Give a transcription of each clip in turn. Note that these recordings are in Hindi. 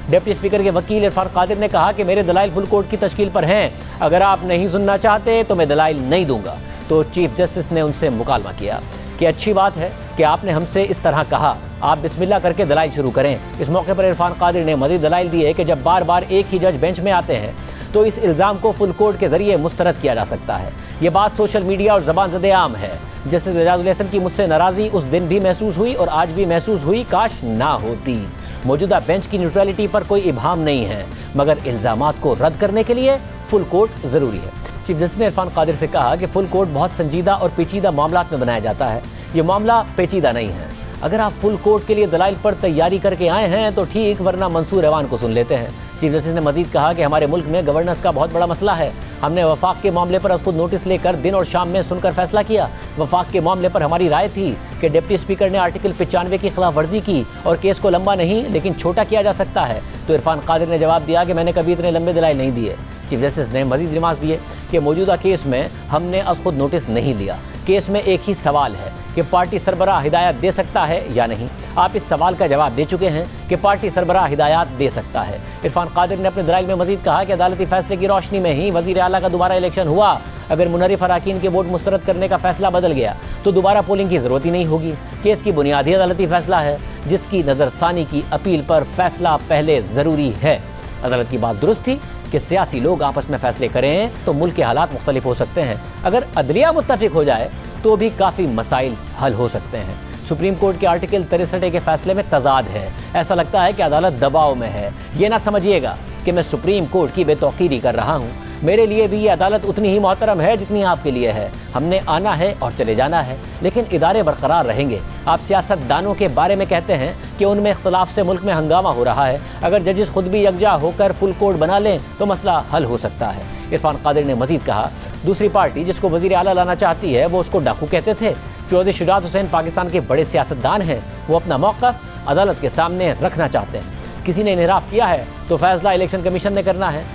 डिप्टी स्पीकर के वकील इरफान कादिर ने कहा कि मेरे दलाइल फुल कोर्ट की तश्कील पर हैं, अगर आप नहीं सुनना चाहते तो मैं दलाइल नहीं दूंगा। तो चीफ जस्टिस ने उनसे मुकालमा किया कि अच्छी बात है कि आपने हमसे इस तरह कहा, आप बिस्मिल्लाह करके दलाइल शुरू करें। इस मौके पर इरफान कादिर ने मज़ीद दलाइल दिए कि जब बार बार एक ही जज बेंच में आते हैं तो इस इल्ज़ाम को फुल कोर्ट के जरिए मुस्तरद किया जा सकता है। ये बात सोशल मीडिया और ज़बान ज़दे आम है। जस्टिस एजाजुल हसन की मुझसे नाराज़गी उस दिन भी महसूस हुई और आज भी महसूस हुई, काश ना होती। मौजूदा बेंच की न्यूट्रलिटी पर कोई इबाम नहीं है, मगर इल्ज़ामात को रद्द करने के लिए फुल कोर्ट ज़रूरी है। चीफ जस्टिस ने इरफान कादिर से कहा कि फुल कोर्ट बहुत संजीदा और पेचीदा मामलात में बनाया जाता है, ये मामला पेचीदा नहीं है। अगर आप फुल कोर्ट के लिए दलाइल पर तैयारी करके आए हैं तो ठीक, वरना मंसूर रवान को सुन लेते हैं। चीफ जस्टिस ने मजीद कहा कि हमारे मुल्क में गवर्नेंस का बहुत बड़ा मसला है। हमने वफाक के मामले पर खुद नोटिस लेकर दिन और शाम में सुनकर फैसला किया। वफाक के मामले पर हमारी राय थी कि डिप्टी स्पीकर ने आर्टिकल 95 की खिलाफ वर्जी की और केस को लंबा नहीं लेकिन छोटा किया जा सकता है। तो इरफान कादिर ने जवाब दिया कि मैंने कभी इतने लंबे दलाइल नहीं दिए। चीफ जस्टिस ने मजीद रिमार्क दिए कि मौजूदा केस में हमने खुद नोटिस नहीं लिया। केस में एक ही सवाल है कि पार्टी सरबराह हिदायत दे सकता है या नहीं। आप इस सवाल का जवाब दे चुके हैं कि पार्टी सरबराह हिदायत दे सकता है। इरफान कादिर ने अपने दलाइल में मजीद कहा कि अदालती फैसले की रोशनी में ही वज़ीर आला का दोबारा इलेक्शन हुआ। अगर मुनरिफ अराकीन के वोट मुस्तरद करने का फैसला बदल गया तो दोबारा पोलिंग की ज़रूरत ही नहीं होगी। केस की बुनियादी अदालती फैसला है जिसकी नज़रसानी की अपील पर फैसला पहले ज़रूरी है। अदालत की बात दुरुस्त थी कि सियासी लोग आपस में फैसले करें तो मुल्क के हालात मुख्तलिफ हो सकते हैं। अगर अदलिया मुत्तफिक हो जाए तो भी काफ़ी मसाइल हल हो सकते हैं। सुप्रीम कोर्ट के आर्टिकल 63 के फैसले में तजाद है। ऐसा लगता है कि अदालत दबाव में है। ये ना समझिएगा कि मैं सुप्रीम कोर्ट की बेतौकीरी कर रहा हूँ। मेरे लिए भी ये अदालत उतनी ही मोहतरम है जितनी आपके लिए है। हमने आना है और चले जाना है, लेकिन इदारे बरकरार रहेंगे। आप सियासतदानों के बारे में कहते हैं कि उनमें इख्तलाफ से मुल्क में हंगामा हो रहा है। अगर जजेस खुद भी यकजा होकर फुल कोर्ट बना लें तो मसला हल हो सकता है। इरफान कादिर ने मजीद कहा, दूसरी पार्टी जिसको वज़ीर आला लाना चाहती है वो उसको डाकू कहते थे। चौधरी शुजात हुसैन पाकिस्तान के बड़े सियासतदान हैं। वो अपना मौक़िफ़ अदालत के सामने रखना चाहते हैं। किसी ने इनहराफ किया है तो फैसला इलेक्शन कमीशन ने करना है।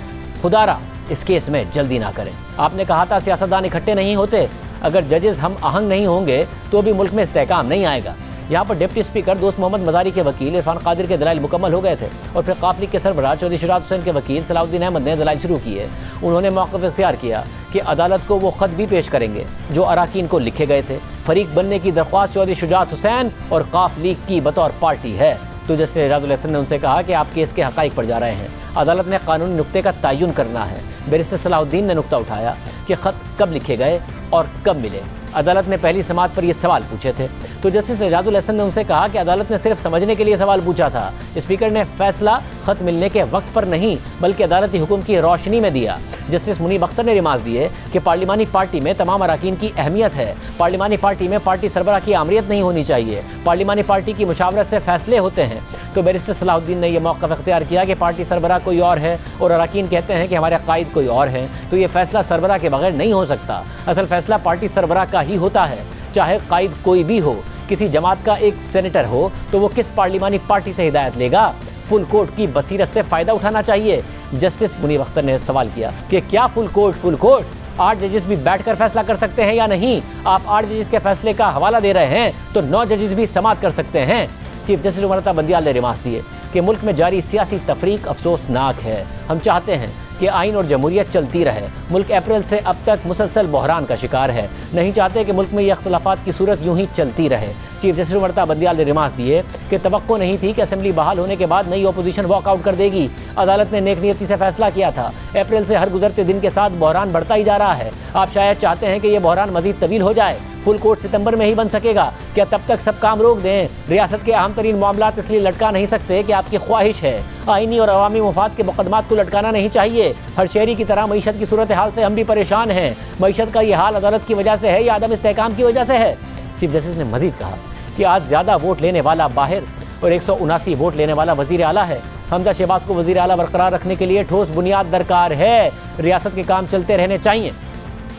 खुदारा इस केस में जल्दी ना करें। आपने कहा था सियासतदान इकट्ठे नहीं होते। अगर जजेस हम आहंग नहीं होंगे तो भी मुल्क में इस्तेहकाम नहीं आएगा। यहाँ पर डिप्टी स्पीकर दोस्त मोहम्मद मज़ारी के वकील इरफान कादिर के दलाइल मुकम्मल हो गए थे और फिर काफ लीग के सरबराह चौधरी शुजात हुसैन के वकील सलाउद्दीन अहमद ने दलाइल शुरू किए। उन्होंने मौक़िफ़ इख्तियार किया कि अदालत को वो ख़त भी पेश करेंगे जो अराकीन को लिखे गए थे। फरीक बनने की दरख्वास्त चौधरी शुजात हुसैन और काफ लीग की बतौर पार्टी है। तो जस्टिस एजाजुल हसन ने उनसे कहा कि आप केस के हक़ाइक़ पर जा रहे हैं। अदालत ने कानूनी नुक्ते का तयन करना है। बैरिस्टर सलाहुद्दीन ने नुक्ता उठाया कि ख़त कब लिखे गए और कब मिले। अदालत ने पहली समाअत पर ये सवाल पूछे थे। तो जस्टिस एजाजुल हसन ने उनसे कहा कि अदालत ने सिर्फ समझने के लिए सवाल पूछा था। स्पीकर ने फैसला ख़त मिलने के वक्त पर नहीं बल्कि अदालती हुक्म की रोशनी में दिया। जस्टिस मुनीब अख्तर ने रिमार्क दिए कि पार्लिमानी पार्टी में तमाम अराकीन की अहमियत है। पार्लिमानी पार्टी में पार्टी सरबराह की आमरीत नहीं होनी चाहिए। पार्लिमानी पार्टी की मुशावरत से फैसले होते हैं। तो बैरिस्टर सलाहुद्दीन ने यह मौक़िफ़ इख्तियार किया कि पार्टी सरबराह कोई और है और अराकीन कहते हैं कि हमारे कायद कोई और हैं, तो ये फैसला सरबराह के बगैर नहीं हो सकता। असल फैसला पार्टी सरबराह का ही होता है, चाहे कायद कोई भी हो। किसी जमात का एक सेनेटर हो तो वो किस पार्लिमानी पार्टी से हिदायत लेगा? फुल कोर्ट की बसीरत से फ़ायदा उठाना चाहिए। जस्टिस मुनीब अख्तर ने सवाल किया कि क्या फुल कोर्ट 8 जजेस भी बैठकर फैसला कर सकते हैं या नहीं? आप 8 जजेस के फैसले का हवाला दे रहे हैं तो 9 जजेस भी समाअत कर सकते हैं। चीफ जस्टिस उमर अता बंदियाल ने रिमार्क दिए कि मुल्क में जारी सियासी तफरीक अफसोसनाक है। हम चाहते हैं कि आइन और जमहूरियत चलती रहे। मुल्क अप्रैल से अब तक मुसलसल बहरान का शिकार है। नहीं चाहते कि मुल्क में ये अख्तलाफात की सूरत यूं ही चलती रहे। चीफ जस्टिस उमर अता बंदियाल ने रिमार्क दिए कि तवक्को नहीं थी कि असेंबली बहाल होने के बाद नई अपोजिशन वॉकआउट कर देगी। अदालत ने नेकनियती से फैसला किया था। अप्रैल से हर गुजरते दिन के साथ बहरान बढ़ता ही जा रहा है। आप शायद चाहते हैं कि यह बहरान मजीद तवील हो जाए। फुल कोर्ट सितंबर में ही बन सकेगा। क्या तब तक सब काम रोक दें? रियासत के अहम तरीन मामलात इसलिए लटका नहीं सकते कि आपकी ख्वाहिश है। आइनी और अवामी मुफाद के मुकदमात को लटकाना नहीं चाहिए। हर शहरी की तरह मईशत की सूरत हाल से हम भी परेशान हैं। मईशत का ये हाल अदालत की वजह से है या अदम इस्तेहकाम की वजह से है? चीफ जस्टिस ने मजीद कहा कि आज ज़्यादा वोट लेने वाला बाहिर और 179 वोट लेने वाला वज़ीर आला है। हमजा शहबाज को वज़ीर आला बरकरार रखने के लिए ठोस बुनियाद दरकार है। रियासत के काम चलते रहने चाहिए।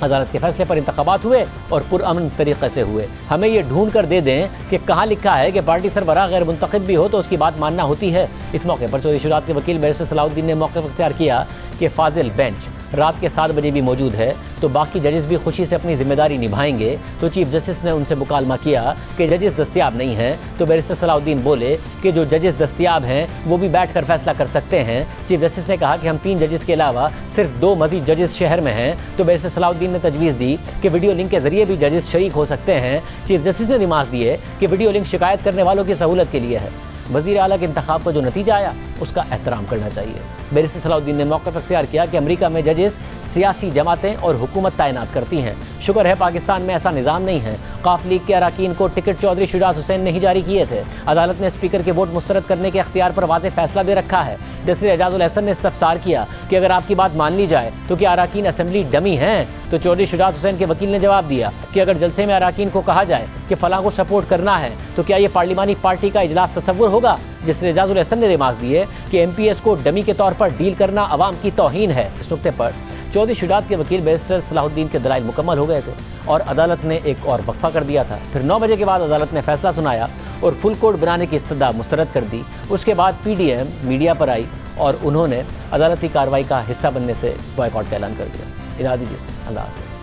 अदालत के फैसले पर इंतखाबात हुए और पुरअमन तरीक़े से हुए। हमें ये ढूंढ कर दे दें कि कहाँ लिखा है कि पार्टी सरबराह गैर मुंतखब भी हो तो उसकी बात मानना होती है। इस मौके पर चौधरी शुजात के वकील बैरिस्टर सलाहुद्दीन ने मौक़िफ़ इख्तियार किया कि फाजिल बेंच रात के 7 बजे भी मौजूद है तो बाकी जजेस भी खुशी से अपनी जिम्मेदारी निभाएंगे। तो चीफ जस्टिस ने उनसे मुकालमा किया कि जजेस दस्तयाब नहीं हैं। तो बैरिस्टर सलाहुद्दीन बोले कि जो जजेस दस्तयाब हैं वो भी बैठकर फैसला कर सकते हैं। चीफ जस्टिस ने कहा कि हम 3 जजेस के अलावा सिर्फ 2 मजीद जजेस शहर में हैं। तो बैरिस्टर सलाहुद्दीन ने तजवीज़ दी कि वीडियो लिंक के जरिए भी जजेस शरीक हो सकते हैं। चीफ जस्टिस ने निमाज दी है कि वीडियो लिंक शिकायत करने वालों की सहूलत के लिए है। वज़ीर आला के इंतखाब का जो नतीजा आया उसका एहतराम करना चाहिए। बैरिस्टर सलाहुद्दीन ने मौक़िफ़ अख्तियार किया कि अमेरिका में जजेस सियासी जमातें और हुकूमत तैनात करती हैं। शुक्र है पाकिस्तान में ऐसा निज़ाम नहीं है। काफ लीग के अरकान को टिकट चौधरी शुजात हुसैन ने ही जारी किए थे। अदालत ने स्पीकर के वोट मुस्तरद करने के अख्तियार पर वाज़ेह फैसला दे रखा है। जस्टिस एजाजुल एहसन ने इस्तफसार किया कि अगर आपकी बात मान ली जाए तो क्या अरकान असेंबली डमी हैं। तो चौधरी शुजात हुसैन के वकील ने जवाब दिया कि अगर जलसे में अरकान को कहा जाए कि फ़लाँ को सपोर्ट करना है तो क्या ये पार्लिमानी पार्टी का इजलास तसव्वुर होगा। जस्टिस एजाजुल एहसन ने रिमार्क दिए कि MPS को डमी के तौर पर डील करना अवाम की तौहीन है। इस नुक्ते पर चौधरी शुजात के वकील बैरिस्टर सलाहुद्दीन के दलाइल मुकम्मल हो गए थे और अदालत ने एक और वक्फा कर दिया था। फिर 9 बजे के बाद अदालत ने फैसला सुनाया और फुल कोर्ट बनाने की इस्तदा मुस्तरद कर दी। उसके बाद PDM मीडिया पर आई और उन्होंने अदालती कार्रवाई का हिस्सा बनने से बॉयकॉट का ऐलान कर दिया। इजाज़त दीजिए, अल्लाह हाफ़िज़।